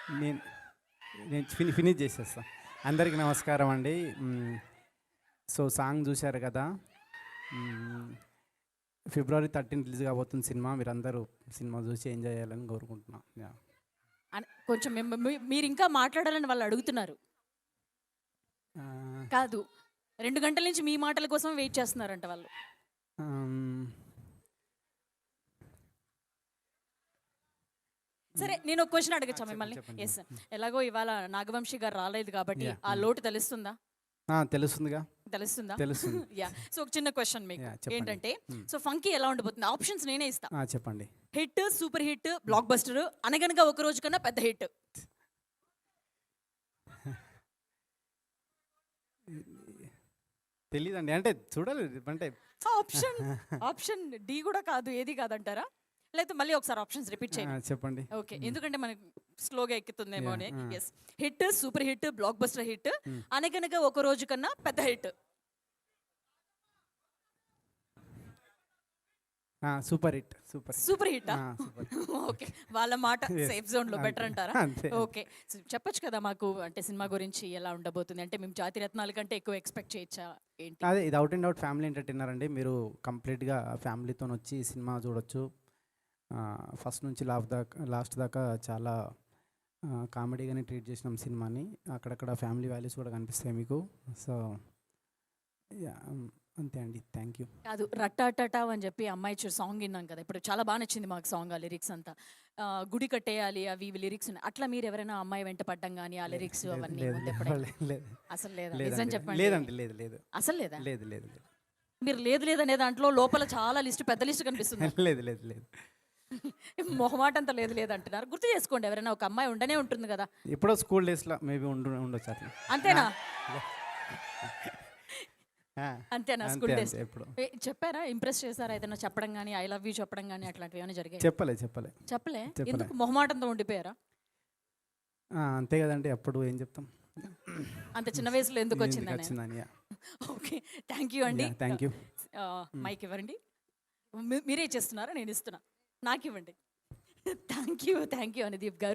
నేను నేను ఫినిష్ చేసేస్తా. అందరికీ నమస్కారం అండి. సో సాంగ్ చూశారు కదా. ఫిబ్రవరి 13 రిలీజ్ కాబోతుంది సినిమా. మీరందరూ సినిమా చూసి ఎంజాయ్ చేయాలని కోరుకుంటున్నాం. కొంచెం మీరు ఇంకా మాట్లాడాలని వాళ్ళు అడుగుతున్నారు. కాదు, 2 గంటల నుంచి మీ మాటల కోసం వెయిట్ చేస్తున్నారంట వాళ్ళు. సరే, నేను ఒక క్వశ్చన్ అడగచ్చా మిమ్మల్ని? ఎస్, ఎలాగో ఇవాళ నాగవంశీ గారు రాలేదు కాబట్టి ఆ లోటు తెలుస్తుందా? తెలుస్తుందిగా. తెలుస్తుందా? తెలుస్తుంది. యా. సో ఒక చిన్న క్వశ్చన్ మీకు ఏంటంటే, సో ఫంకీ ఎలా ఉండబోతుంది? ఆప్షన్స్ నేనే ఇస్తా. చెప్పండి. Hit, super hit, block buster, అనగనగా ఒక రోజు కన్నా పెద్ద హిట్. తెలీదండి, అంటే చూడాలి. అంటే ఆప్షన్ డి కూడా కాదు, ఏది కాదంటారా? లేకపోతే మళ్ళీ ఒకసారి ఆప్షన్స్ రిపీట్ చేయండి. చెప్పండి. ఓకే, ఎందుకంటే మనకి స్లోగా ఎక్కుతుందేమో అని. Yes, hit, super hit, blockbuster hit, Anaganaga Oka Roju కన్నా పెద్ద hit. Super hit. Super hit. Okay, వాళ్ళ మాట సేఫ్ జోన్ లో బెటర్ అంటారా? ఓకే, చెప్పొచ్చు కదా మాకు, అంటే సినిమా గురించి ఎలా ఉండబోతుంది? అంటే మేము జాతి రత్నాల కంటే ఎక్కువ ఎక్స్పెక్ట్ చేయొచ్చా ఏంటి? అదే, ఇది out and out family entertainer అండి. మీరు కంప్లీట్గా ఫ్యామిలీతో వచ్చి సినిమా చూడొచ్చు. ఫస్ట్ నుంచి లాస్ట్ దాకా చాలా కామెడీగానే ట్రీట్ చేసినాం సినిమాని. అక్కడక్కడ ఫ్యామిలీ వాల్యూస్ కూడా కనిపిస్తాయి మీకు. సో అంతే అండి, థ్యాంక్ యూ. కాదు, రట్టాటటా అని చెప్పి అమ్మాయి సాంగ్ విన్నాం కదా, ఇప్పుడు చాలా బాగా నచ్చింది మాకు సాంగ్. ఆ లిరిక్స్ అంతా గుడి కట్టేయాలి అవి ఇవి లిరిక్స్ ఉన్నాయి. అట్లా మీరు ఎవరైనా అమ్మాయి వెంట పడ్డం కానీ ఆ లిరిక్స్ అవన్నీ అసలు లేదా? నిజం చెప్పండి. లేదండి, లేదు. అసలు లేదా? లేదు. మీరు లేదు అనే దాంట్లో లోపల చాలా పెద్ద లిస్ట్ కనిపిస్తుంది. లేదు. మొహమాట అంతా లేదు అంటున్నారు. గుర్తు చేసుకోండి, ఎవరైనా ఒక అమ్మాయి ఉండనే ఉంటుంది కదా. ఎప్పుడో స్కూల్ డేస్లో మేబీ ఉండొచ్చు అట్లా. అంతేనా? అంతేనా? స్కూల్ డేస్ చెప్పారా? ఇంప్రెస్ చేశారా? ఏదైనా చెప్పడం కానీ, ఐ లవ్ యూ చెప్పడం కానీ అట్లాంటివి ఏమైనా జరిగాయి? చెప్పలే. ఎందుకు మొహమాటంతో ఉండిపోయారా? అంతే కదండి, అప్పుడు ఏం చెప్తాం. అంత చిన్న వయసులో ఎందుకు వచ్చిందని. ఓకే, థ్యాంక్ యూ అండి. Thank you. మైక్ ఇవ్వండి. మీరే చేస్తున్నారా? నేను ఇస్తున్నా, నాకు ఇవ్వండి. థ్యాంక్ యూ అనుదీప్ గారు.